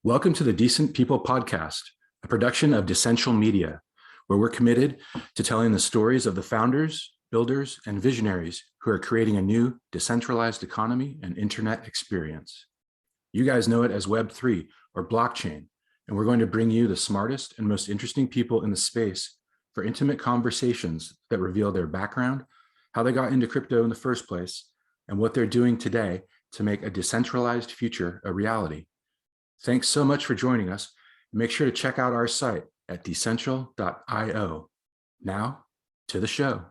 Welcome to the Decent People Podcast, a production of Decential Media, where we're committed to telling the stories of the founders, builders, and visionaries who are creating a new decentralized economy and internet experience. You guys know it as Web3 or blockchain, and we're going to bring you the smartest and most interesting people in the space for intimate conversations that reveal their background, how they got into crypto in the first place, and what they're doing today to make a decentralized future a reality. Thanks so much for joining us. Make sure to check out our site at decentral.io. Now, to the show.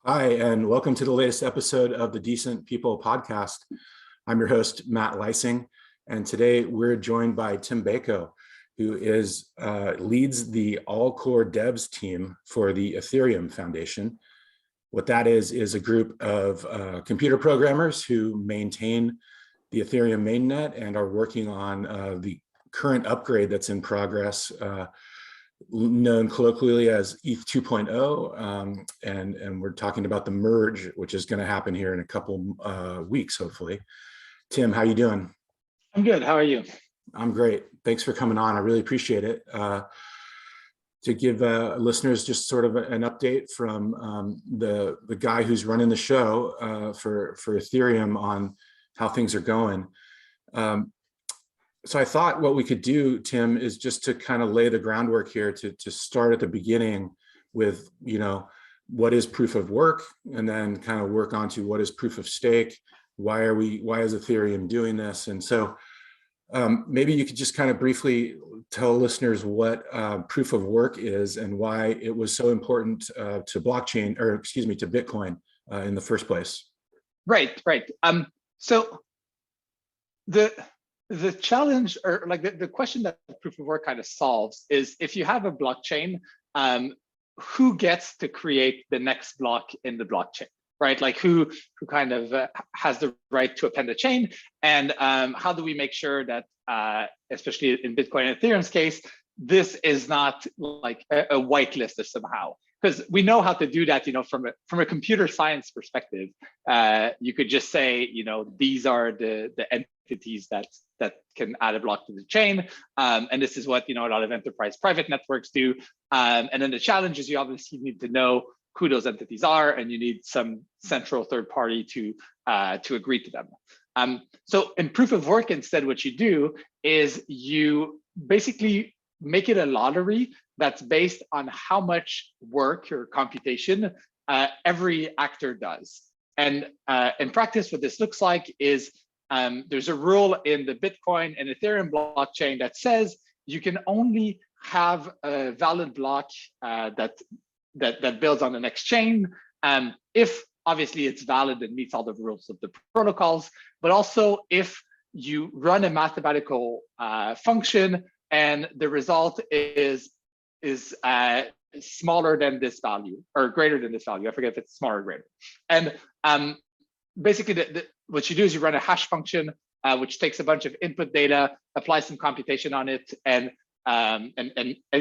Hi, and welcome to the latest episode of the Decent People Podcast. I'm your host, Matt Leising, and today we're joined by Tim Beiko, who leads the All Core Devs team for the Ethereum Foundation. What that is a group of computer programmers who maintain the Ethereum mainnet and are working on the current upgrade that's in progress, known colloquially as ETH 2.0. And we're talking about the merge, which is going to happen here in a couple weeks, hopefully. Tim, how you doing? I'm good. How are you? I'm great. Thanks for coming on. I really appreciate it. To give listeners just sort of an update from the guy who's running the show for Ethereum on how things are going. So I thought what we could do, Tim, is just to kind of lay the groundwork here to start at the beginning with, what is proof of work, and then kind of work onto what is proof of stake. Why is Ethereum doing this? And so maybe you could just kind of briefly tell listeners what proof of work is and why it was so important to blockchain, or excuse me, to Bitcoin in the first place. Right. So the challenge, or like the question that proof of work kind of solves, is if you have a blockchain, who gets to create the next block in the blockchain, right? Like who kind of has the right to append a chain, and how do we make sure that, especially in Bitcoin and Ethereum's case, this is not like a whitelisted somehow? Because we know how to do that, from a computer science perspective. You could just say, these are the entities that can add a block to the chain, and this is what a lot of enterprise private networks do. And then the challenge is you obviously need to know who those entities are, and you need some central third party to agree to them. So in proof of work, instead, what you do is you basically make it a lottery that's based on how much work or computation every actor does. And in practice, what this looks like is there's a rule in the Bitcoin and Ethereum blockchain that says you can only have a valid block that builds on the next chain if obviously it's valid and meets all the rules of the protocols, but also if you run a mathematical function and the result is smaller than this value or greater than this value. I forget if it's smaller or greater. And basically what you do is you run a hash function, which takes a bunch of input data, applies some computation on it, and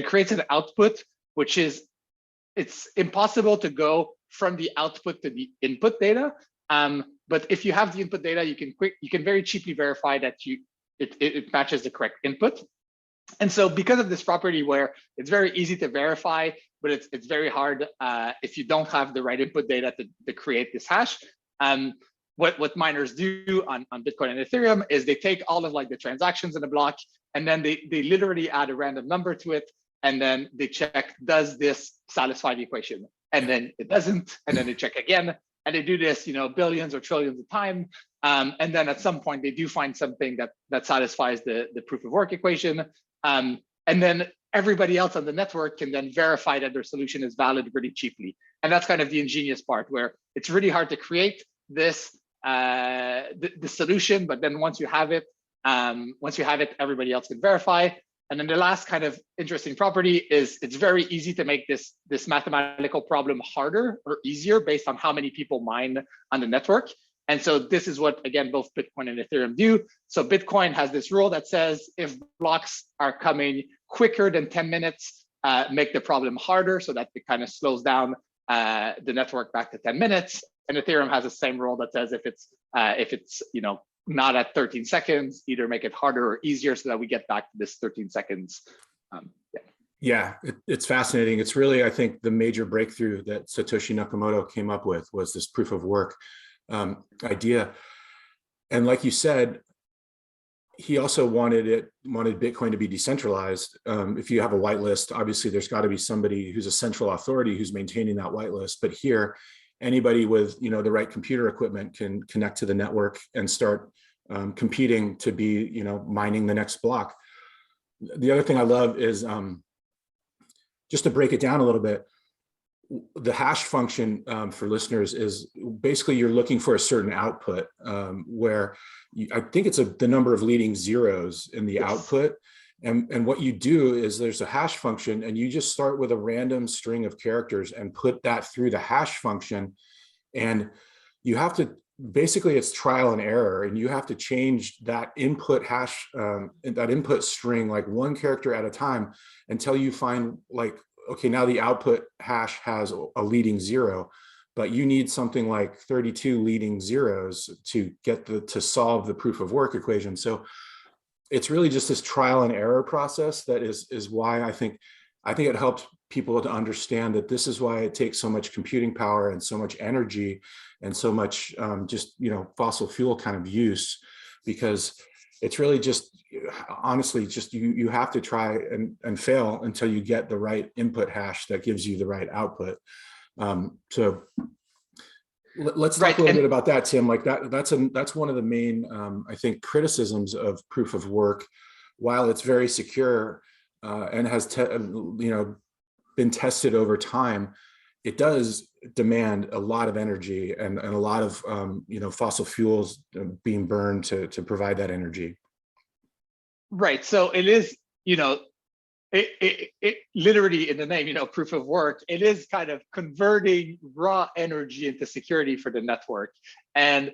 creates an output, which is, it's impossible to go from the output to the input data. But if you have the input data, you can very cheaply verify that it matches the correct input. And so because of this property where it's very easy to verify, but it's very hard if you don't have the right input data to create this hash, what miners do on Bitcoin and Ethereum is they take all of like the transactions in the block, and then they literally add a random number to it, and then they check, does this satisfy the equation? And then it doesn't, and then they check again, and they do this billions or trillions of times. And then at some point they do find something that satisfies the proof of work equation. And then everybody else on the network can then verify that their solution is valid really cheaply. And that's kind of the ingenious part, where it's really hard to create this the solution, but then once you have it, everybody else can verify. And then the last kind of interesting property is it's very easy to make this mathematical problem harder or easier based on how many people mine on the network. And so this is what, again, both Bitcoin and Ethereum do. So Bitcoin has this rule that says if blocks are coming quicker than 10 minutes, make the problem harder so that it kind of slows down the network back to 10 minutes. And Ethereum has the same rule that says if it's not at 13 seconds, either make it harder or easier so that we get back to this 13 seconds. Yeah, it's fascinating. It's really, I think, the major breakthrough that Satoshi Nakamoto came up with was this proof of work idea. And like you said, he also wanted Bitcoin to be decentralized. If you have a whitelist, obviously there's got to be somebody who's a central authority who's maintaining that whitelist. But here, anybody with the right computer equipment can connect to the network and start competing to be mining the next block. The other thing I love is just to break it down a little bit. The hash function for listeners is basically you're looking for a certain output where I think it's the number of leading zeros in the output. And what you do is there's a hash function and you just start with a random string of characters and put that through the hash function. And you have to, basically it's trial and error, and you have to change that input hash, that input string, like one character at a time until you find like, okay, now the output hash has a leading zero, but you need something like 32 leading zeros to get to solve the proof of work equation. So it's really just this trial and error process that is why I think it helps people to understand that this is why it takes so much computing power and so much energy and so much just fossil fuel kind of use, because it's really just honestly just you have to try and fail until you get the right input hash that gives you the right output. So let's talk a little bit about that, Tim. Like that's one of the main I think criticisms of proof of work. While it's very secure and has been tested over time, it does demand a lot of energy and a lot of fossil fuels being burned to provide that energy. Right. So it is, it literally in the name, proof of work, it is kind of converting raw energy into security for the network. And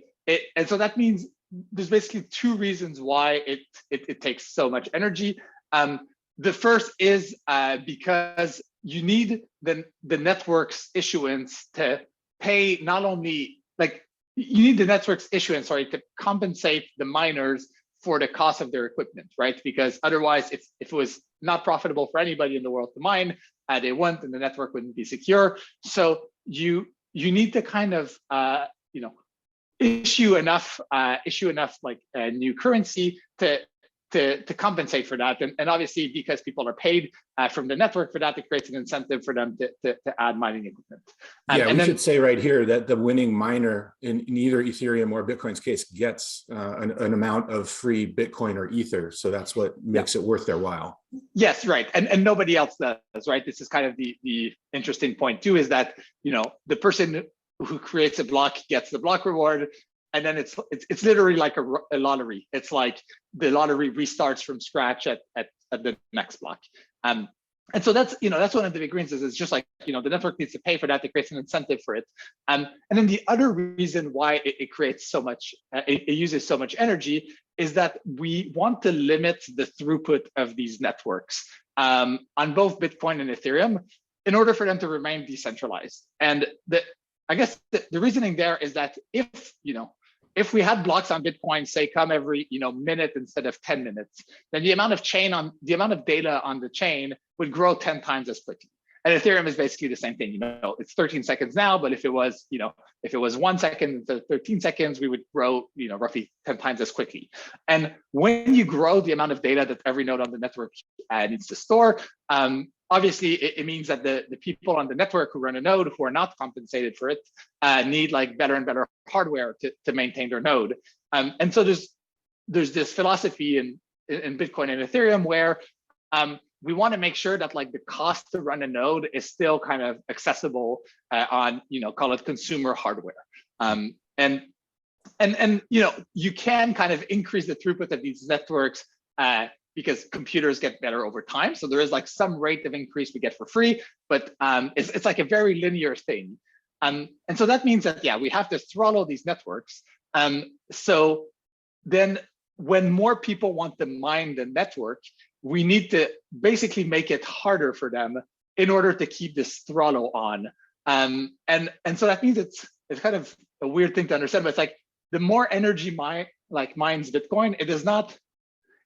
so that means there's basically two reasons why it takes so much energy. The first is because you need the network's issuance to pay not only you need the network's issuance, to compensate the miners for the cost of their equipment, right? Because otherwise, if it was not profitable for anybody in the world to mine, they wouldn't, and the network wouldn't be secure. So you need to kind of issue enough new currency to compensate for that. And obviously, because people are paid from the network for that, it creates an incentive for them to add mining equipment. We should say right here that the winning miner in either Ethereum or Bitcoin's case gets an amount of free Bitcoin or Ether. So that's what makes it worth their while. Yes, right. And nobody else does, right? This is kind of the interesting point too, is that, the person who creates a block gets the block reward. And then it's literally like a lottery. It's like the lottery restarts from scratch at the next block. And so that's one of the big reasons. It's just like, the network needs to pay for that. It creates an incentive for it. And then the other reason why it creates so much, it uses so much energy, is that we want to limit the throughput of these networks on both Bitcoin and Ethereum in order for them to remain decentralized. And I guess the reasoning there is that if we had blocks on Bitcoin, say, come every minute instead of 10 minutes, then the amount of data on the chain would grow 10 times as quickly. And Ethereum is basically the same thing. It's 13 seconds now, but if it was 1 second instead of 13 seconds, we would grow roughly 10 times as quickly. And when you grow the amount of data that every node on the network needs to store, obviously, it means that the people on the network who run a node who are not compensated for it need better and better hardware to maintain their node. And so there's this philosophy in Bitcoin and Ethereum where we want to make sure that the cost to run a node is still kind of accessible on call it consumer hardware. And you can kind of increase the throughput of these networks because computers get better over time. So there is some rate of increase we get for free, but it's like a very linear thing. And so that means that, we have to throttle these networks. So then when more people want to mine the network, we need to basically make it harder for them in order to keep this throttle on. And so that means it's kind of a weird thing to understand, but it's like the more energy like mines Bitcoin, it does not.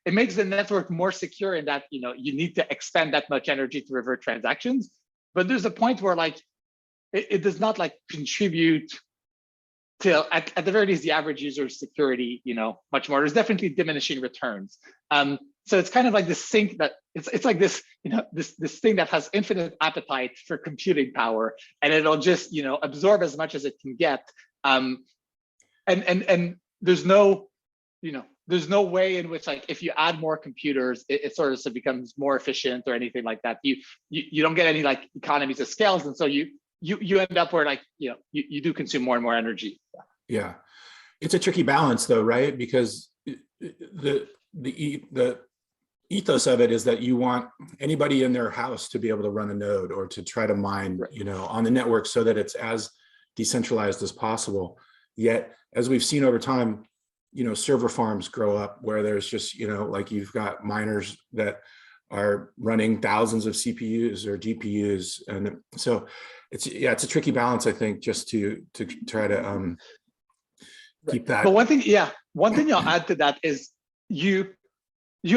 It makes the network more secure in that you need to expend that much energy to revert transactions. But there's a point where like it does not like contribute to at the very least the average user's security much more. There's definitely diminishing returns. So it's kind of like this sink that it's like this this thing that has infinite appetite for computing power, and it'll just absorb as much as it can get. And there's no there's no way in which like if you add more computers it sort of becomes more efficient or anything like that. You don't get any like economies of scales, and so you end up where like you do consume more and more energy. Yeah, it's a tricky balance though, right? Because the ethos of it is that you want anybody in their house to be able to run a node or to try to mine on the network so that it's as decentralized as possible. Yet as we've seen over time, server farms grow up where there's just like you've got miners that are running thousands of CPUs or GPUs, and so it's a tricky balance, I think, just to try to keep that. But one thing I'll add to that is you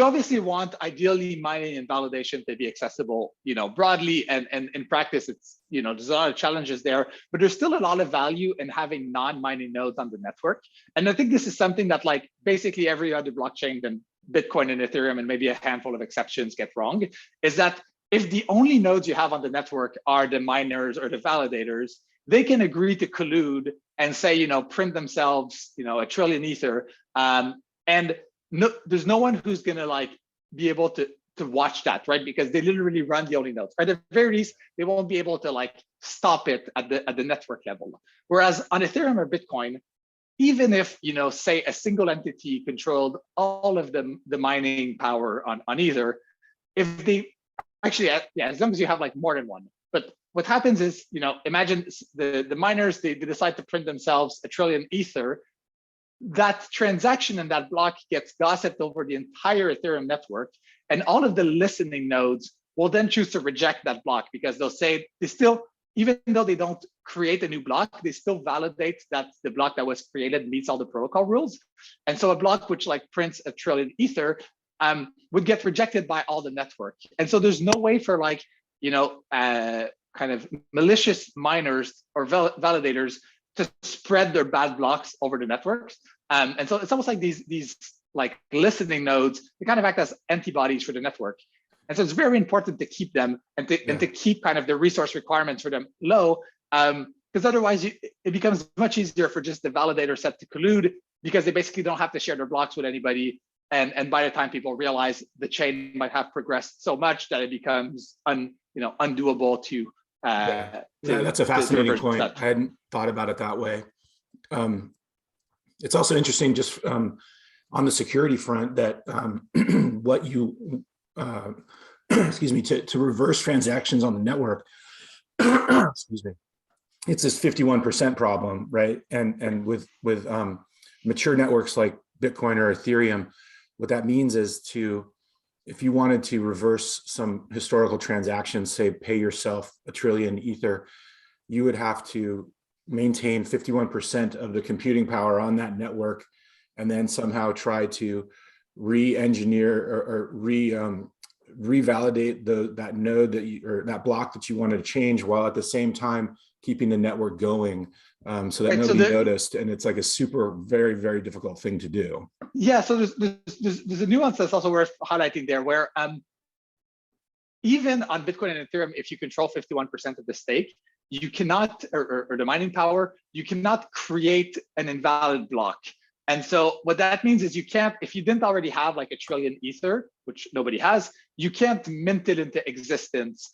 obviously want ideally mining and validation to be accessible broadly, and in practice it's there's a lot of challenges there, but there's still a lot of value in having non-mining nodes on the network. And I think this is something that like basically every other blockchain than Bitcoin and Ethereum, and maybe a handful of exceptions, get wrong, is that if the only nodes you have on the network are the miners or the validators, they can agree to collude and say, print themselves, a trillion ether, and no, there's no one who's gonna like be able to watch that, right? Because they literally run the only nodes. Or at the very least, they won't be able to like stop it at the network level. Whereas on Ethereum or Bitcoin, even if say a single entity controlled all of the mining power on either, if they actually as long as you have like more than one. But what happens is imagine the miners, they decide to print themselves a trillion ether. That transaction and that block gets gossiped over the entire Ethereum network, and all of the listening nodes will then choose to reject that block because they'll say they still, even though they don't create a new block, they still validate that the block that was created meets all the protocol rules. And so a block which like prints a trillion ether would get rejected by all the network. And so there's no way for like kind of malicious miners or validators to spread their bad blocks over the networks. And so it's almost like these like listening nodes, they kind of act as antibodies for the network. And so it's very important to keep them and to keep kind of the resource requirements for them low, because otherwise it becomes much easier for just the validator set to collude, because they basically don't have to share their blocks with anybody. And by the time people realize, the chain might have progressed so much that it becomes undoable to that's a fascinating point. I hadn't thought about it that way. It's also interesting just on the security front that what you excuse me, to reverse transactions on the network, excuse me, it's this 51% problem, right? And with mature networks like Bitcoin or Ethereum, what that means is if you wanted to reverse some historical transactions, say pay yourself a trillion ether, you would have to maintain 51% of the computing power on that network, and then somehow try to re-engineer or revalidate that node or that block that you wanted to change, while at the same time keeping the network going, so that nobody noticed. And it's like a very, very difficult thing to do. Yeah, so there's a nuance that's also worth highlighting there, where even on Bitcoin and Ethereum, if you control 51% of the stake, you cannot, or the mining power, you cannot create an invalid block. And so what that means is you can't, if you didn't already have like a trillion ether, which nobody has, you can't mint it into existence,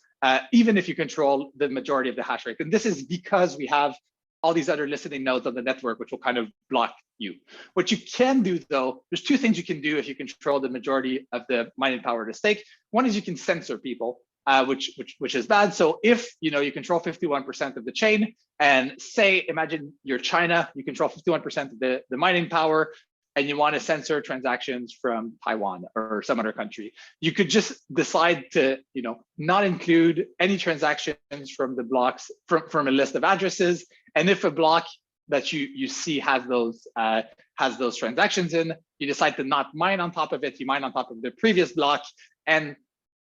even if you control the majority of the hash rate. And this is because we have all these other listening nodes on the network, which will kind of block you. What you can do though, there's two things you can do if you control the majority of the mining power at stake. One is you can censor people, which is bad. So if you control 51% of the chain, and say, imagine you're China, you control 51% of the mining power, and you want to censor transactions from Taiwan or some other country, you could just decide to not include any transactions from the blocks from a list of addresses. And if a block that you see has those transactions in. You decide to not mine on top of it. You mine on top of the previous block, and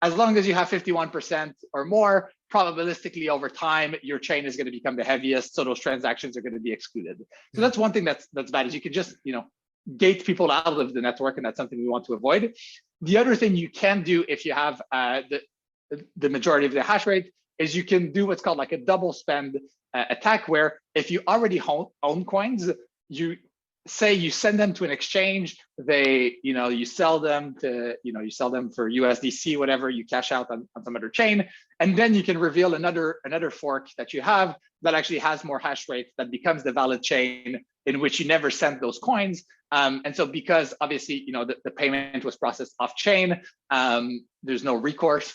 as long as you have 51% or more, probabilistically over time, your chain is going to become the heaviest, so those transactions are going to be excluded. So that's one thing that's bad, is you can just gate people out of the network, and that's something we want to avoid. The other thing you can do if you have the majority of the hash rate is you can do what's called like a double spend attack, where if you already own coins, you send them to an exchange, you sell them to, you sell them for USDC, whatever, you cash out on some other chain, and then you can reveal another fork that you have that actually has more hash rate, that becomes the valid chain in which you never sent those coins. And so because obviously, the payment was processed off chain, there's no recourse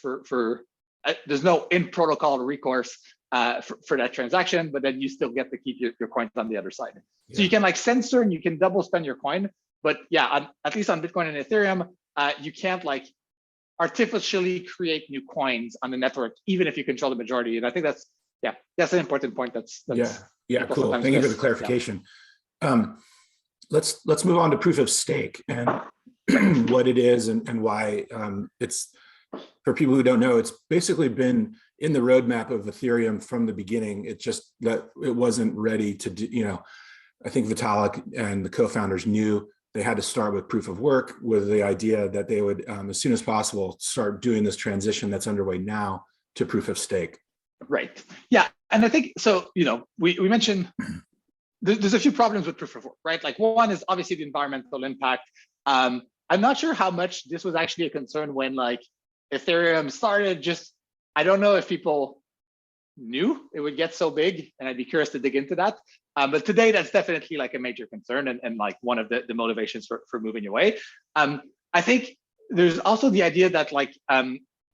there's no in protocol recourse for that transaction, but then you still get to keep your coins on the other side. Yeah. So you can like censor and you can double spend your coin, but yeah, at least on Bitcoin and Ethereum, you can't like artificially create new coins on the network, even if you control the majority. And I think that's an important point. That's cool. Thank you for the clarification. Yeah. Let's move on to proof of stake and what it is and why it's, for people who don't know, it's basically been in the roadmap of Ethereum from the beginning. It's just that it wasn't ready to do, I think Vitalik and the co-founders knew they had to start with proof of work, with the idea that they would, as soon as possible, start doing this transition that's underway now to proof of stake. Right. Yeah. And I think, so, we mentioned there's a few problems with proof of work, right? Like one is obviously the environmental impact. I'm not sure how much this was actually a concern when like Ethereum started. I don't know if people knew it would get so big, and I'd be curious to dig into that. But today, that's definitely like a major concern and like one of the motivations for moving away. I think there's also the idea that like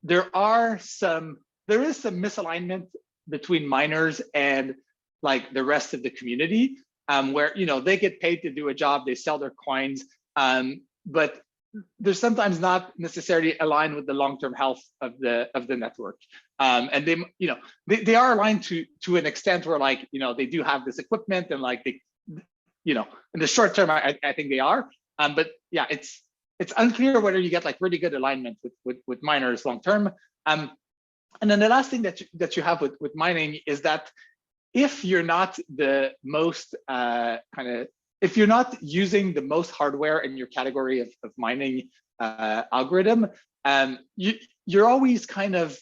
there is some misalignment between miners and like the rest of the community, where they get paid to do a job, they sell their coins, but they're sometimes not necessarily aligned with the long-term health of the network. And they are aligned to an extent where like they do have this equipment, and like they in the short term I think they are. But yeah, it's unclear whether you get like really good alignment with miners long term. And then the last thing that you have with mining is that if you're not the most if you're not using the most hardware in your category of mining algorithm, you're always kind of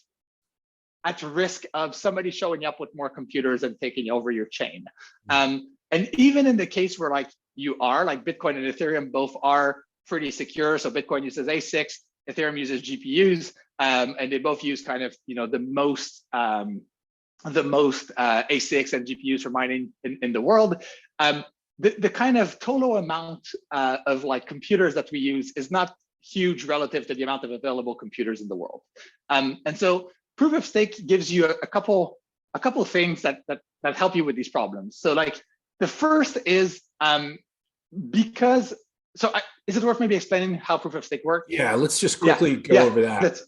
at risk of somebody showing up with more computers and taking over your chain. And even in the case where like you are, like Bitcoin and Ethereum both are pretty secure. So Bitcoin uses ASICs, Ethereum uses GPUs, and they both use kind of the most ASICs and GPUs for mining in the world. The kind of total amount of like computers that we use is not huge relative to the amount of available computers in the world. And so proof of stake gives you a couple things that help you with these problems. So like the first is is it worth maybe explaining how proof of stake works? Yeah, let's just quickly go over that.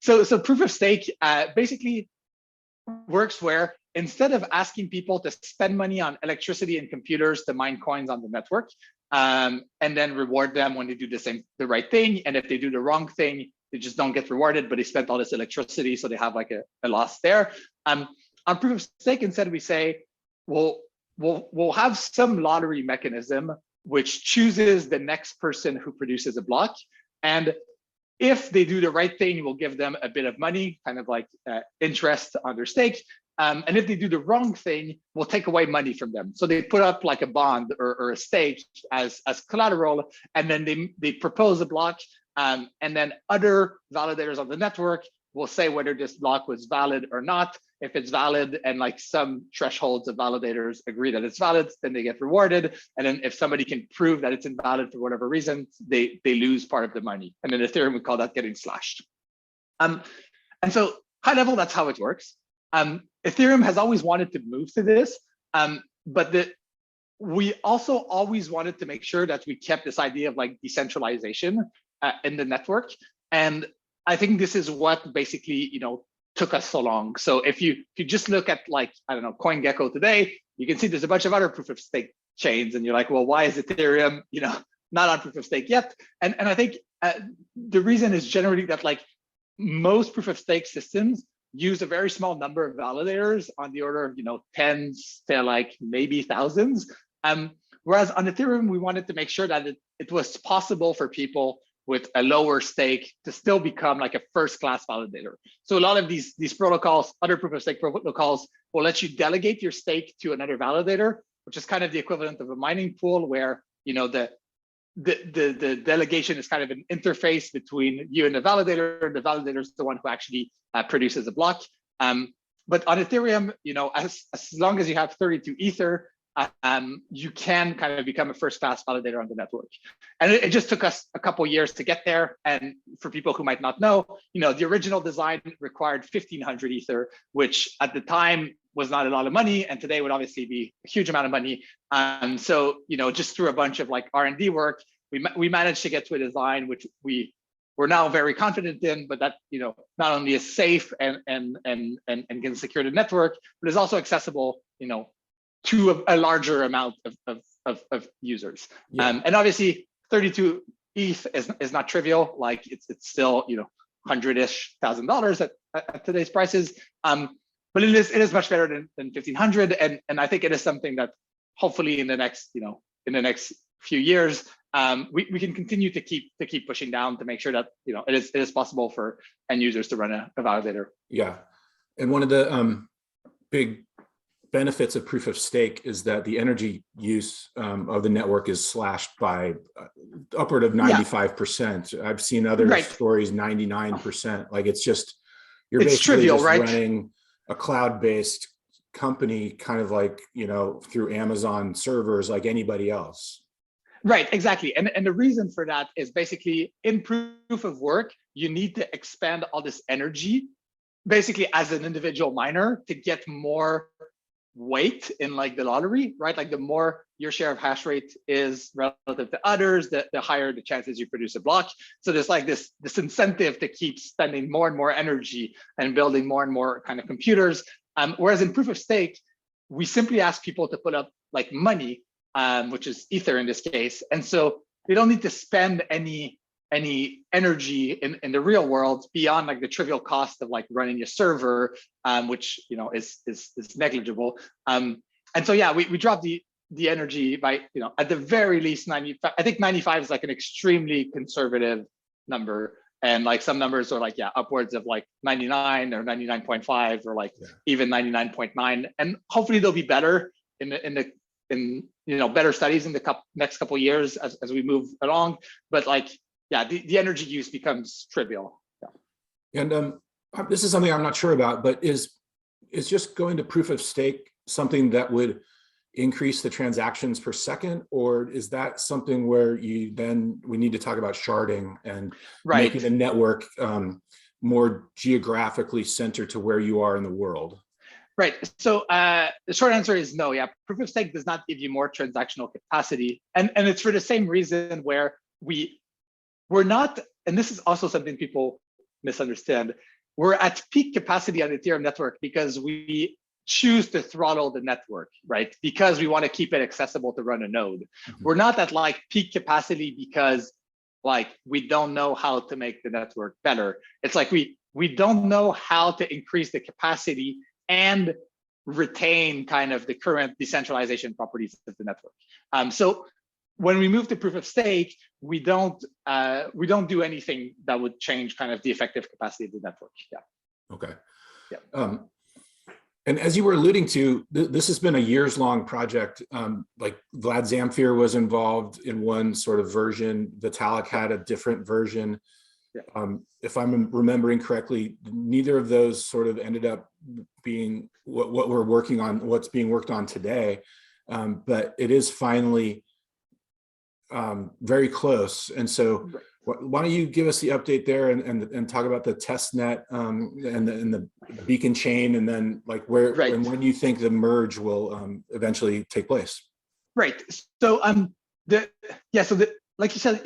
So proof of stake basically works where instead of asking people to spend money on electricity and computers to mine coins on the network, and then reward them when they do the right thing, and if they do the wrong thing, they just don't get rewarded, but they spent all this electricity, so they have like a loss there. On proof of stake, instead we say, we'll have some lottery mechanism which chooses the next person who produces a block, and if they do the right thing, we'll give them a bit of money, kind of like interest on their stake. And if they do the wrong thing, we'll take away money from them. So they put up like a bond or a stake as collateral, and then they propose a block, and then other validators on the network will say whether this block was valid or not. If it's valid and like some thresholds of validators agree that it's valid, then they get rewarded. And then if somebody can prove that it's invalid for whatever reason, they lose part of the money. And in Ethereum, we call that getting slashed. And so high level, that's how it works. Ethereum has always wanted to move to this, but we also always wanted to make sure that we kept this idea of like decentralization in the network. And I think this is what basically, took us so long. So if you just look at like, I don't know, CoinGecko today, you can see there's a bunch of other proof of stake chains, and you're like, well, why is Ethereum, not on proof of stake yet? And I think the reason is generally that like most proof of stake systems use a very small number of validators on the order of tens to like maybe thousands. Whereas on Ethereum, we wanted to make sure that it was possible for people with a lower stake to still become like a first-class validator. So a lot of these protocols, other proof of stake protocols, will let you delegate your stake to another validator, which is kind of the equivalent of a mining pool, where the delegation is kind of an interface between you and the validator, and the validator is the one who actually produces a block. But on Ethereum, as long as you have 32 Ether, you can kind of become a first-class validator on the network. And it just took us a couple years to get there. And for people who might not know, the original design required 1,500 Ether, which at the time was not a lot of money, and today would obviously be a huge amount of money. So, just through a bunch of like R&D work, we managed to get to a design which we're now very confident in, but that not only is safe and can secure the network, but is also accessible, to a larger amount of users. Yeah. And obviously 32 ETH is not trivial. Like it's still, $100-ish thousand at today's prices. But it is much better than 1,500. And I think it is something that hopefully in the next few years, we can continue to keep pushing down to make sure that, it is possible for end users to run a validator. Yeah. And one of the big benefits of proof of stake is that the energy use of the network is slashed by upward of 95%. Yeah. I've seen other stories, 99%. Like it's basically trivial, just running a cloud-based company, kind of like, through Amazon servers like anybody else. Right, exactly. And the reason for that is basically in proof of work, you need to expend all this energy basically as an individual miner to get more weight in like the lottery, right? Like the more your share of hash rate is relative to others, the higher the chances you produce a block. So there's like this incentive to keep spending more and more energy and building more and more kind of computers. Whereas in proof of stake, we simply ask people to put up like money, which is Ether in this case. And so they don't need to spend any energy in the real world beyond like the trivial cost of like running a server, which is negligible. And so yeah, we dropped the energy by at the very least 95. I think 95 is like an extremely conservative number, and like some numbers are like upwards of like 99 or 99.5 or like even 99.9, and hopefully they'll be better in better studies in the next couple of years as we move along. But like the energy use becomes trivial. Yeah. And this is something I'm not sure about, but is just going to proof of stake something that would increase the transactions per second, or is that something where we need to talk about sharding and making the network more geographically centered to where you are in the world? Right. So the short answer is no. Yeah, proof of stake does not give you more transactional capacity, and it's for the same reason where we're not, and this is also something people misunderstand. We're at peak capacity on the Ethereum network because we choose to throttle the network, right? Because we want to keep it accessible to run a node. Mm-hmm. We're not at like peak capacity because like we don't know how to make the network better. It's like we don't know how to increase the capacity and retain kind of the current decentralization properties of the network. So when we move to proof of stake, we don't do anything that would change kind of the effective capacity of the network. Yeah. Okay. Yeah. And as you were alluding to, this has been a years-long project. Like Vlad Zamfir was involved in one sort of version. Vitalik had a different version. Yeah. If I'm remembering correctly, neither of those sort of ended up being what we're working on, what's being worked on today. But it is finally very close. And so why don't you give us the update there and talk about the test net and the beacon chain, and then like where and when you think the merge will eventually take place? Right. So like you said,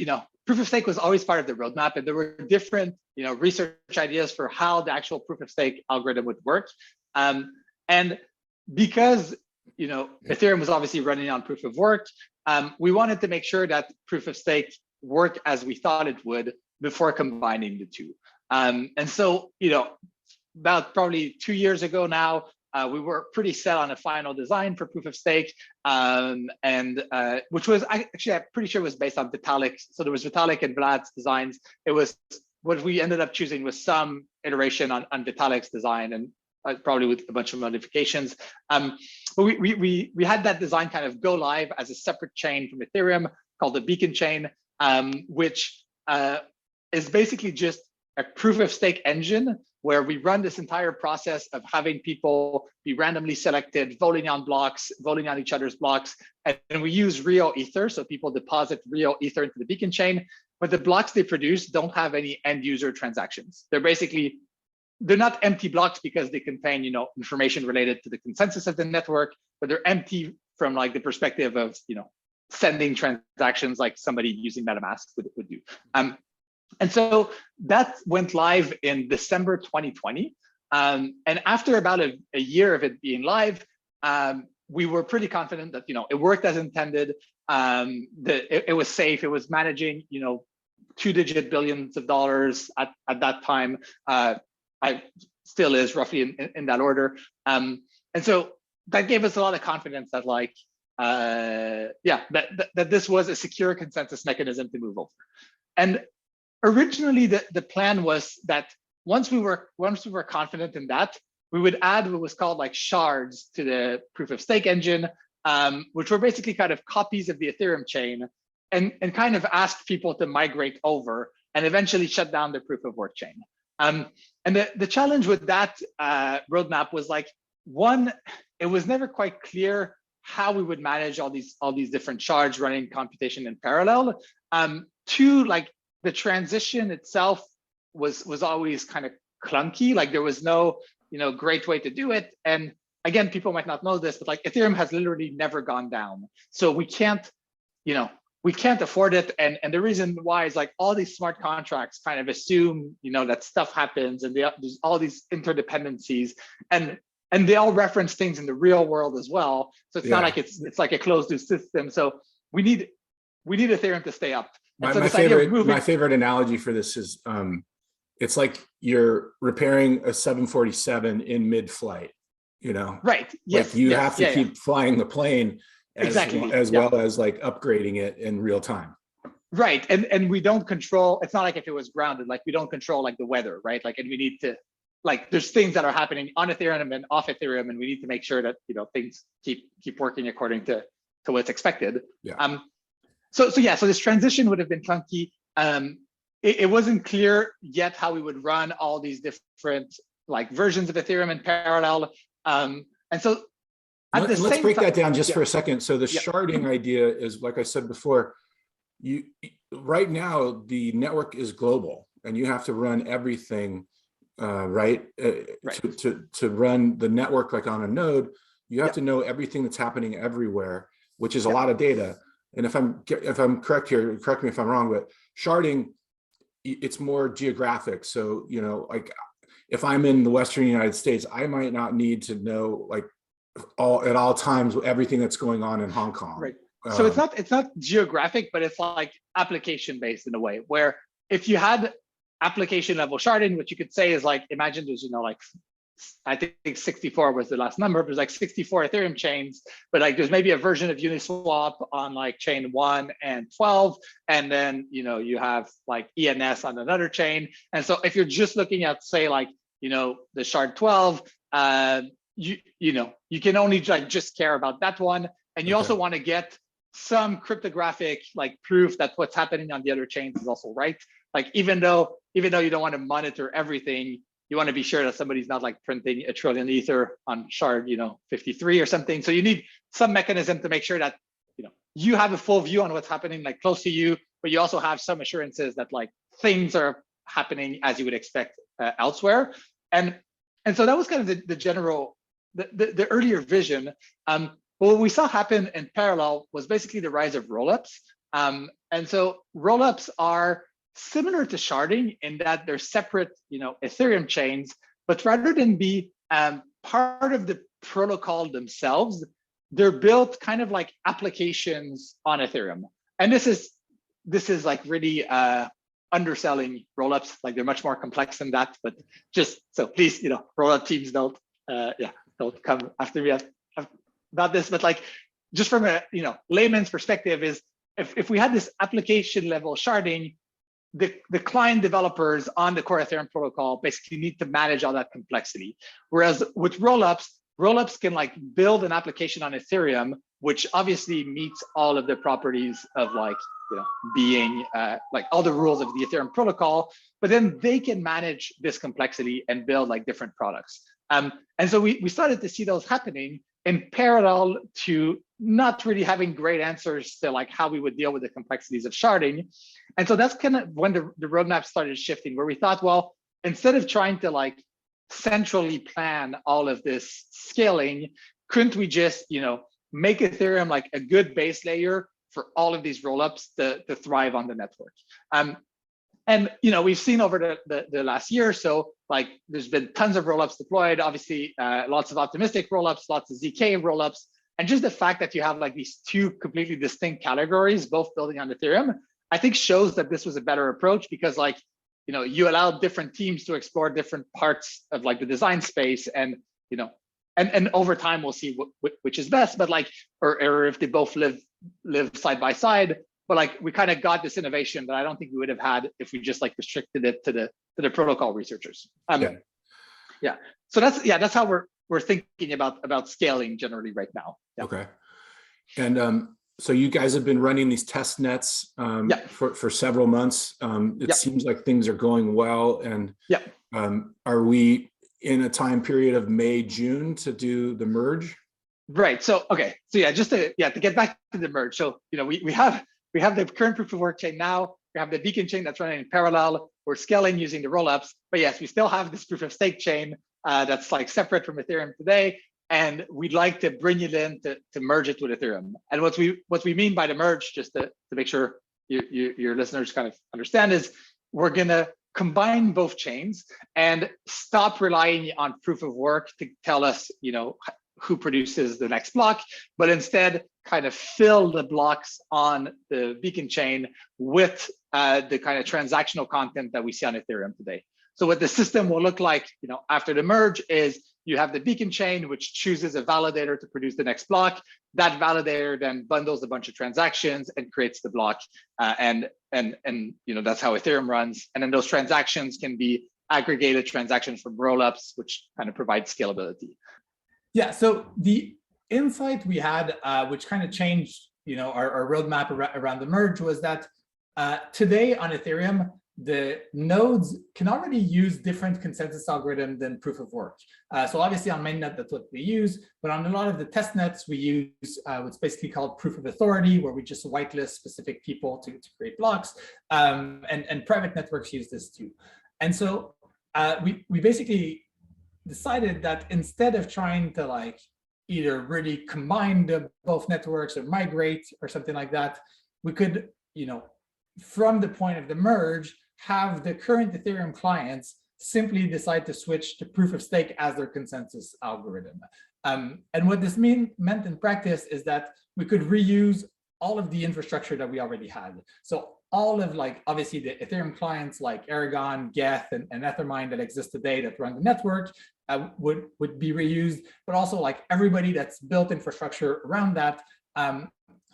proof of stake was always part of the roadmap, and there were different research ideas for how the actual proof of stake algorithm would work. And because Ethereum was obviously running on proof of work. We wanted to make sure that proof of stake worked as we thought it would before combining the two. And so, about probably 2 years ago now, we were pretty set on a final design for proof of stake, which was actually, I'm pretty sure it was based on Vitalik. So there was Vitalik and Vlad's designs. It was what we ended up choosing was some iteration on Vitalik's design, and probably with a bunch of modifications. But we had that design kind of go live as a separate chain from Ethereum called the Beacon chain, which is basically just a proof of stake engine where we run this entire process of having people be randomly selected, voting on blocks, voting on each other's blocks. And we use real Ether. So people deposit real Ether into the Beacon chain, but the blocks they produce don't have any end user transactions. They're not empty blocks because they contain, information related to the consensus of the network, but they're empty from like the perspective of, sending transactions like somebody using MetaMask would do. And so that went live in December 2020. And after about a year of it being live, we were pretty confident that, it worked as intended. It was safe. It was managing, 2-digit billions of dollars at that time. I still is roughly in that order. And so that gave us a lot of confidence that that this was a secure consensus mechanism to move over. And originally the plan was that once we were confident in that, we would add what was called like shards to the proof of stake engine, which were basically kind of copies of the Ethereum chain, and kind of ask people to migrate over and eventually shut down the proof of work chain. And the challenge with that roadmap was one, it was never quite clear how we would manage all these different shards running computation in parallel. Two, the transition itself was always kind of clunky. There was no great way to do it. And again, people might not know this, but Ethereum has literally never gone down. So we can't afford it. And the reason why is all these smart contracts kind of assume, that stuff happens, and there's all these interdependencies, and they all reference things in the real world as well. So it's not like it's like a closed loop system. So we need Ethereum to stay up. My favorite analogy for this is it's like you're repairing a 747 in mid-flight, Right. Yes. You have to keep flying the plane as well as upgrading it in real time. Right. And we don't control, it's not like if it was grounded, we don't control the weather, right? And we need to, there's things that are happening on Ethereum and off Ethereum, and we need to make sure that, things keep working according to what's expected. Yeah. So this transition would have been clunky. It wasn't clear yet how we would run all these different versions of Ethereum in parallel. And so let's break that down just for a second. So the sharding idea is, like I said before, right now the network is global, and you have to run everything right. To run the network on a node, you have to know everything that's happening everywhere, which is a lot of data. And if I'm correct here, correct me if I'm wrong, but sharding, it's more geographic. So if I'm in the Western United States, I might not need to know at all times everything that's going on in Hong Kong. Right. So it's not geographic, but it's application based in a way where if you had application level sharding, what you could say is imagine there's I think 64 was the last number, but there's 64 Ethereum chains, but there's maybe a version of Uniswap on chain 1 and 12, and then you have ENS on another chain. And so if you're just looking at say the shard 12, you can only just care about that one, and you also want to get some cryptographic proof that what's happening on the other chains is also right. Even though you don't want to monitor everything, you want to be sure that somebody's not printing 1 trillion Ether on shard 53 or something. So you need some mechanism to make sure that you have a full view on what's happening close to you, but you also have some assurances that things are happening as you would expect elsewhere. And so that was kind of the general, the earlier vision. But what we saw happen in parallel was basically the rise of rollups. And so rollups are similar to sharding in that they're separate, Ethereum chains, but rather than be part of the protocol themselves, they're built kind of like applications on Ethereum. And this is like really underselling rollups. Like they're much more complex than that. But just so please, rollup teams don't come after me about this. But like just from a layman's perspective is if we had this application level sharding, the client developers on the core Ethereum protocol basically need to manage all that complexity. Whereas with rollups can like build an application on Ethereum, which obviously meets all of the properties of like, being like all the rules of the Ethereum protocol, but then they can manage this complexity and build like different products. And so we started to see those happening in parallel to not really having great answers to like how we would deal with the complexities of sharding. And so that's kind of when the roadmap started shifting, where we thought, well, instead of trying to like centrally plan all of this scaling, couldn't we just, make Ethereum like a good base layer for all of these rollups to thrive on the network? And we've seen over the last year or so, like there's been tons of rollups deployed, obviously lots of optimistic rollups, lots of ZK rollups. And just the fact that you have like these two completely distinct categories, both building on Ethereum, I think shows that this was a better approach, because like, you allow different teams to explore different parts of like the design space, and, and over time we'll see which is best, but like, or if they both live side by side. But like we kind of got this innovation that I don't think we would have had if we just like restricted it to the protocol researchers. So that's how we're thinking about scaling generally right now. Okay. And so you guys have been running these test nets for several months. It seems like things are going well. And are we in a time period of May, June to do the merge? Right. So just to get back to the merge. So we have the current proof of work chain now. We have the beacon chain that's running in parallel. We're scaling using the rollups, but yes, we still have this proof of stake chain that's like separate from Ethereum today. And we'd like to bring it in to merge it with Ethereum. And what we mean by the merge, just to make sure your listeners kind of understand, is we're gonna combine both chains and stop relying on proof of work to tell us, who produces the next block, but instead kind of fill the blocks on the beacon chain with the kind of transactional content that we see on Ethereum today. So what the system will look like, after the merge is you have the beacon chain, which chooses a validator to produce the next block. That validator then bundles a bunch of transactions and creates the block. And that's how Ethereum runs. And then those transactions can be aggregated transactions from rollups, which kind of provides scalability. Yeah, so the insight we had, which kind of changed, our roadmap around the merge, was that today on Ethereum, the nodes can already use different consensus algorithm than proof of work. So obviously on mainnet, that's what we use, but on a lot of the test nets, we use what's basically called proof of authority, where we just whitelist specific people to create blocks, and private networks use this too. And so we basically decided that instead of trying to like either really combine both networks or migrate or something like that, we could, from the point of the merge, have the current Ethereum clients simply decide to switch to proof of stake as their consensus algorithm. And what this meant in practice is that we could reuse all of the infrastructure that we already had. So all of like, obviously the Ethereum clients like Aragon, Geth, and Ethermine that exist today that run the network would be reused, but also like everybody that's built infrastructure around that,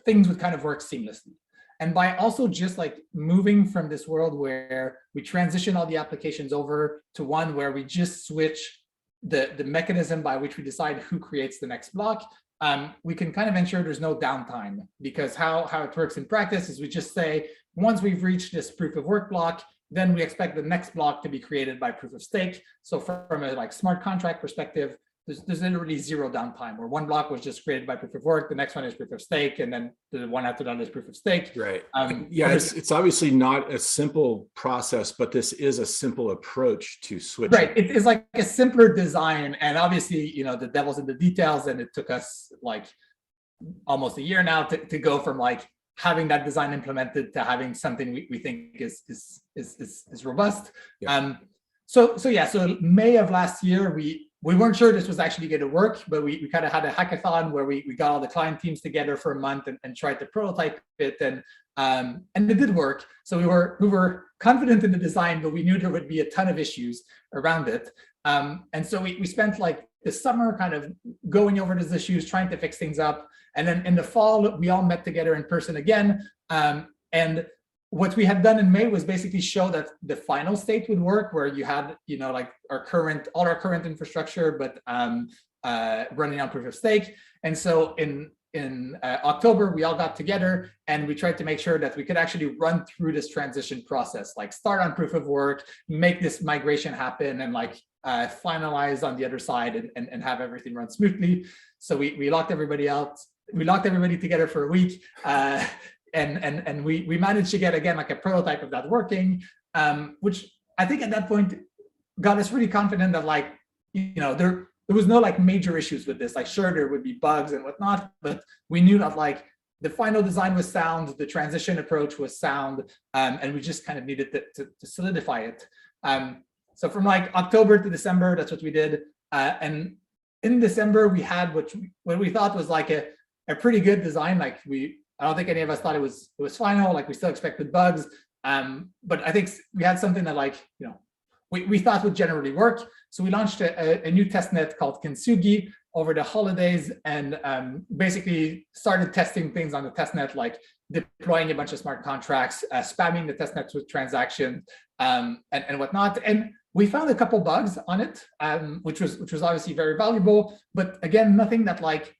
things would kind of work seamlessly. And by also just like moving from this world where we transition all the applications over to one where we just switch the mechanism by which we decide who creates the next block, we can kind of ensure there's no downtime, because how it works in practice is we just say, once we've reached this proof of work block, then we expect the next block to be created by proof of stake. So from a like smart contract perspective, there's literally zero downtime, where one block was just created by proof of work, the next one is proof of stake, and then the one after that is proof of stake. Right. It's obviously not a simple process, but this is a simple approach to switching. Right. It is like a simpler design, and obviously, the devil's in the details, and it took us like almost a year now to go from like having that design implemented to having something we think is robust. Yeah. So May of last year, we weren't sure this was actually going to work, but we kind of had a hackathon where we got all the client teams together for a month and tried to prototype it, and it did work. So we were confident in the design, but we knew there would be a ton of issues around it. And so we spent like the summer kind of going over those issues, trying to fix things up. And then in the fall, we all met together in person again. And what we had done in May was basically show that the final state would work, where you had, like all our current infrastructure, but running on proof of stake. And so in October, we all got together and we tried to make sure that we could actually run through this transition process, like start on proof of work, make this migration happen, and like finalize on the other side and have everything run smoothly. So we locked everybody out. We locked everybody together for a week. And we managed to get, again, like a prototype of that working, which I think at that point got us really confident that, like, there was no like major issues with this. Like, sure, there would be bugs and whatnot, but we knew that like the final design was sound, the transition approach was sound, and we just kind of needed to solidify it. So from like October to December, that's what we did. And in December, we had what we thought was like a pretty good design. Like I don't think any of us thought it was final. Like, we still expected bugs, but I think we had something that, like, we thought would generally work. So we launched a new testnet called Kenzugi over the holidays, and basically started testing things on the testnet, like deploying a bunch of smart contracts, spamming the testnets with transactions, and whatnot. And we found a couple bugs on it, which was obviously very valuable. But again, nothing that like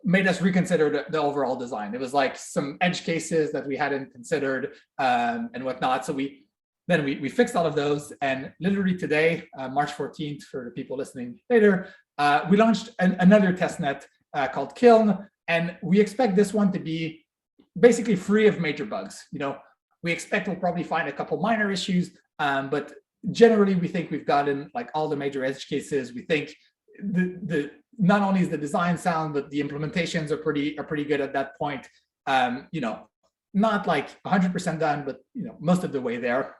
made us reconsider the overall design. It was like some edge cases that we hadn't considered, and whatnot. So we fixed all of those, and literally today, March 14th, for the people listening later, we launched another testnet called Kiln, and we expect this one to be basically free of major bugs. We expect we'll probably find a couple minor issues, but generally we think we've gotten like all the major edge cases. We think the not only is the design sound, but the implementations are pretty good at that point. Not like 100% done, but most of the way there.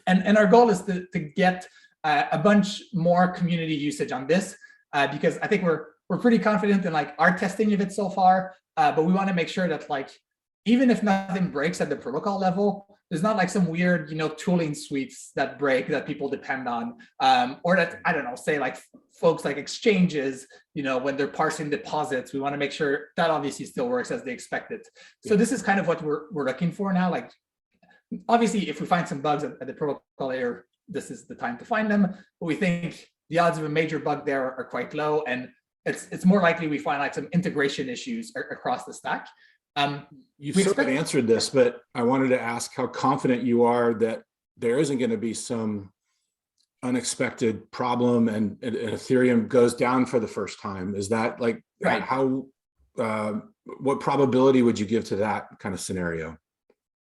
And our goal is to get a bunch more community usage on this, because I think we're pretty confident in like our testing of it so far, but we want to make sure that, like, even if nothing breaks at the protocol level, there's not like some weird, tooling suites that break that people depend on, or that, I don't know, say like folks like exchanges, when they're parsing deposits. We want to make sure that obviously still works as they expect it. So this is kind of what we're looking for now. Like, obviously, if we find some bugs at the protocol layer, this is the time to find them. But we think the odds of a major bug there are quite low, and it's more likely we find like some integration issues across the stack. You sort of answered this, but I wanted to ask how confident you are that there isn't going to be some unexpected problem and Ethereum goes down for the first time. Is that like right? What probability would you give to that kind of scenario?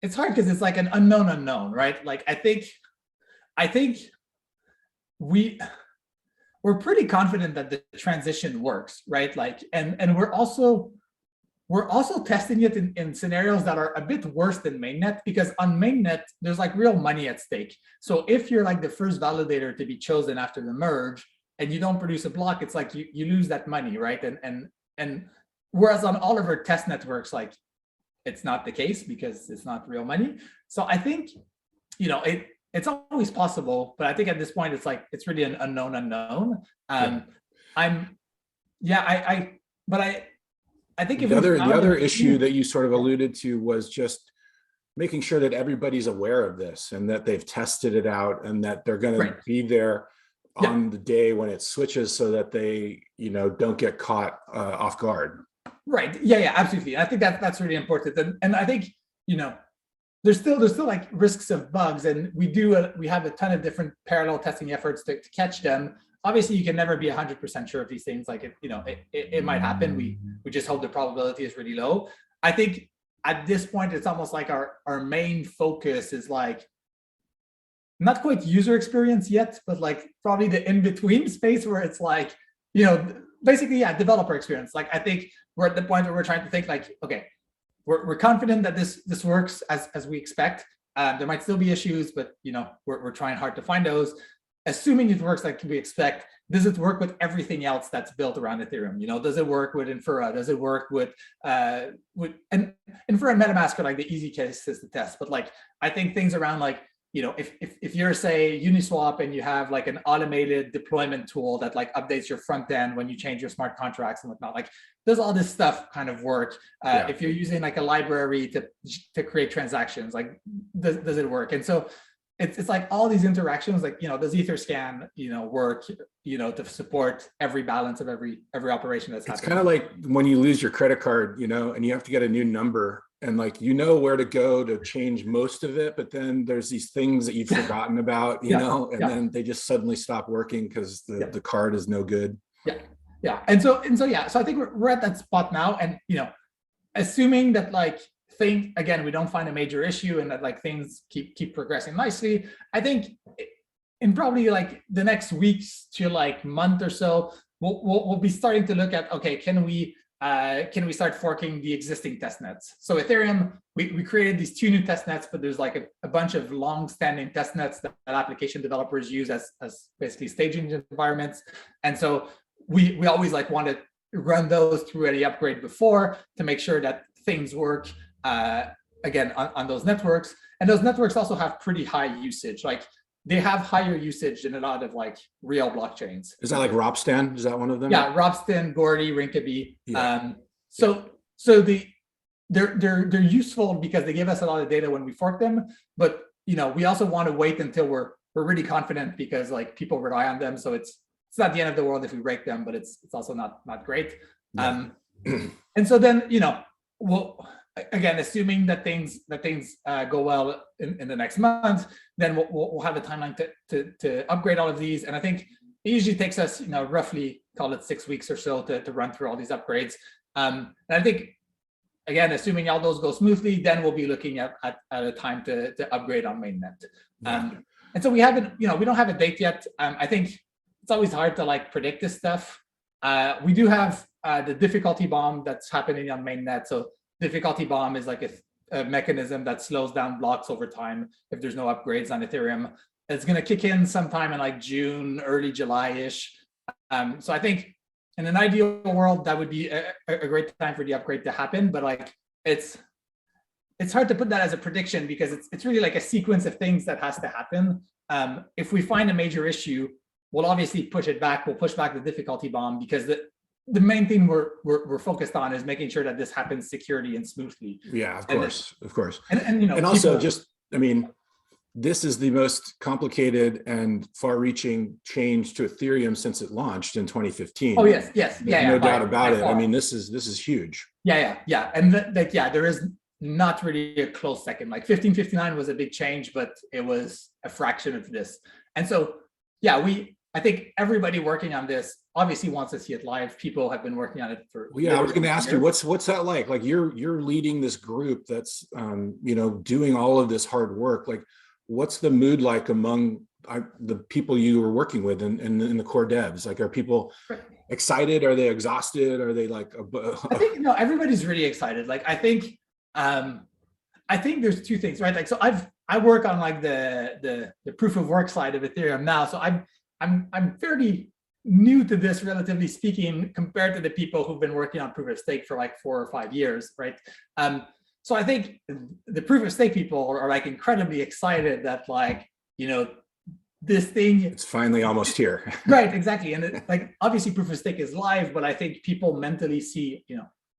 It's hard because it's like an unknown unknown, right? Like, I think we're pretty confident that the transition works, right? Like, and we're also testing it in scenarios that are a bit worse than mainnet, because on mainnet, there's like real money at stake. So if you're like the first validator to be chosen after the merge and you don't produce a block, it's like you lose that money, right? And whereas on all of our test networks, like, it's not the case because it's not real money. So I think, it's always possible, but I think at this point, it's like, it's really an unknown unknown. I think if the other issue that you sort of alluded to was just making sure that everybody's aware of this and that they've tested it out and that they're going to be there on the day when it switches, so that they, don't get caught off guard. Right. Yeah, absolutely. I think that's really important. And I think, there's still like risks of bugs, and we have a ton of different parallel testing efforts to catch them. Obviously, you can never be 100% sure of these things. Like, it might happen. We just hope the probability is really low. I think at this point, it's almost like our main focus is like not quite user experience yet, but like probably the in-between space where it's like, basically, developer experience. Like, I think we're at the point where we're trying to think like, okay, we're confident that this works as we expect. There might still be issues, but we're trying hard to find those. assuming it works like we expect, does it work with everything else that's built around Ethereum? Does it work with Infura? Does it work with and Infura and MetaMask are like the easy cases to test, but like I think things around like, if you're say Uniswap and you have like an automated deployment tool that like updates your front end when you change your smart contracts and whatnot, like does all this stuff kind of work? If you're using like a library to create transactions, like does it work? And so it's like all these interactions, like, does Etherscan, work, to support every balance of every operation that's happening. It's kind of like when you lose your credit card, and you have to get a new number, and like, where to go to change most of it, but then there's these things that you've forgotten about, then they just suddenly stop working because the card is no good. Yeah. And so I think we're at that spot now, and assuming that like again, we don't find a major issue and that like things keep progressing nicely, I think in probably like the next weeks to like month or so, we'll be starting to look at, okay, can we start forking the existing test nets? So Ethereum, we created these 2 new test nets, but there's like a bunch of long-standing test nets that application developers use as basically staging environments. And so we always like want to run those through any upgrade before to make sure that things work again on those networks. And those networks also have pretty high usage. Like they have higher usage than a lot of like real blockchains. Is that like Ropsten? Is that one of them? Yeah, Ropsten, Gordy, Rinkeby. Yeah. So they're useful because they give us a lot of data when we fork them, but we also want to wait until we're really confident, because like people rely on them. So it's not the end of the world if we break them, but it's also not great. Yeah. And so then we'll, again, assuming that things go well in the next month, then we'll have a timeline to upgrade all of these. And I think it usually takes us, roughly call it 6 weeks or so to run through all these upgrades. And I think, again, assuming all those go smoothly, then we'll be looking at a time to upgrade on mainnet. And so we haven't, we don't have a date yet. I think it's always hard to like predict this stuff. We do have the difficulty bomb that's happening on mainnet. So difficulty bomb is like a mechanism that slows down blocks over time if there's no upgrades on Ethereum. It's going to kick in sometime in like June, early July-ish. So I think in an ideal world, that would be a great time for the upgrade to happen. But like it's hard to put that as a prediction, because it's really like a sequence of things that has to happen. If we find a major issue, we'll obviously push it back. We'll push back the difficulty bomb, because the main thing we're focused on is making sure that this happens securely and smoothly. Yeah, of course. And also this is the most complicated and far-reaching change to Ethereum since it launched in 2015. Oh yes, no doubt about it. I mean, this is huge. Yeah, and there is not really a close second. Like 1559 was a big change, but it was a fraction of this. And so I think everybody working on this obviously wants to see it live. People have been working on it for. Well, yeah, I was going to ask you, what's that like? Like you're leading this group that's doing all of this hard work. Like, what's the mood like among the people you were working with in the core devs? Like, are people excited? Are they exhausted? Are they like? I think everybody's really excited. Like I think there's 2 things, right? Like so I work on like the proof of work side of Ethereum now, so I'm fairly new to this, relatively speaking, compared to the people who've been working on proof of stake for like 4 or 5 years, right? So I think the proof of stake people are like incredibly excited that like, this thing, it's finally almost here. Right, exactly. And like obviously proof of stake is live, but I think people mentally see,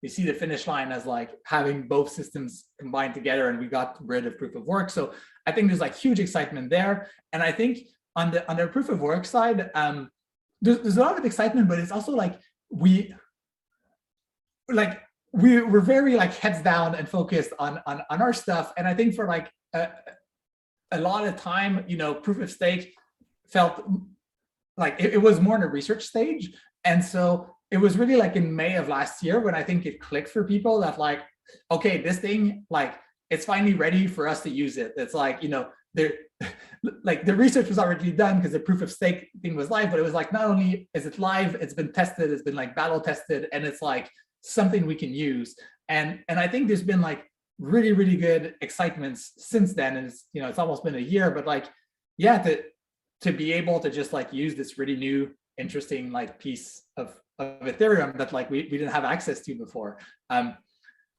they see the finish line as like having both systems combined together, and we got rid of proof of work. So I think there's like huge excitement there. And I think on the proof of work side, there's a lot of excitement, but it's also like we're very like heads down and focused on our stuff. And I think for like a lot of time, proof of stake felt like it was more in a research stage. And so it was really like in May of last year when I think it clicked for people that like, okay, this thing, like it's finally ready for us to use it. It's like, like the research was already done because the proof of stake thing was live, but it was like, not only is it live, it's been tested, it's been like battle tested, and it's like something we can use. And I think there's been like really, really good excitements since then. And it's, it's almost been a year, but like, yeah, to be able to just like use this really new, interesting like piece of Ethereum that like we didn't have access to before.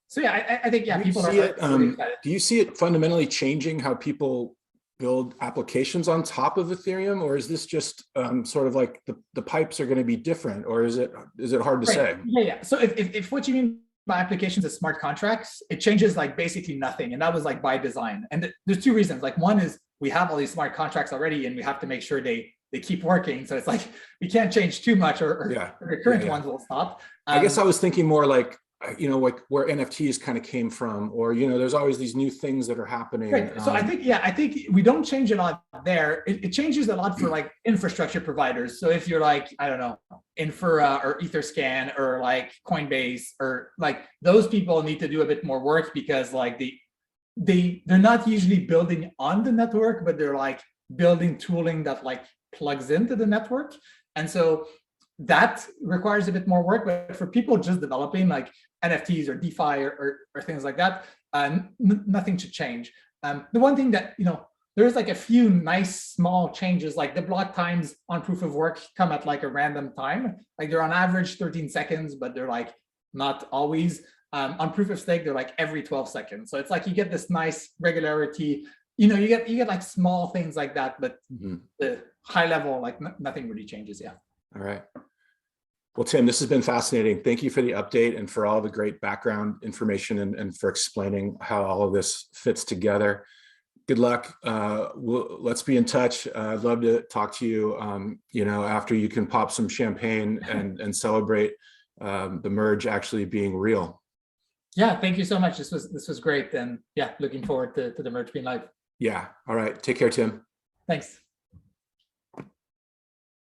So yeah, I think, yeah, people are really excited. Do you see it fundamentally changing how people build applications on top of Ethereum, or is this just sort of like the pipes are going to be different, or is it hard to say? Yeah. So if what you mean by applications is smart contracts, it changes like basically nothing, and that was like by design. And there's two reasons. Like one is we have all these smart contracts already, and we have to make sure they keep working. So it's like we can't change too much, or the current ones will stop. I guess I was thinking more like, you know, like where NFTs kind of came from, or, you know, there's always these new things that are happening. Right. So I think we don't change a lot there. It changes a lot for like infrastructure providers. So if you're like, I don't know, Infura or Etherscan or like Coinbase, or like those people need to do a bit more work, because like they're not usually building on the network, but they're like building tooling that like plugs into the network. And so that requires a bit more work. But for people just developing like NFTs or DeFi or things like that, nothing should change. The one thing that, you know, there's like a few nice small changes, like the block times on proof of work come at like a random time. Like they're on average 13 seconds, but they're like not always. On proof of stake, they're like every 12 seconds. So it's like you get this nice regularity. You know, you get like small things like that, but the high level, like nothing really changes. Yeah. All right. Well, Tim, this has been fascinating. Thank you for the update and for all the great background information, and for explaining how all of this fits together. Good luck. Let's be in touch. I'd love to talk to you, you know, after you can pop some champagne and celebrate the merge actually being real. Yeah, thank you so much. This was great. And yeah, looking forward to the merge being live. Yeah. All right. Take care, Tim. Thanks.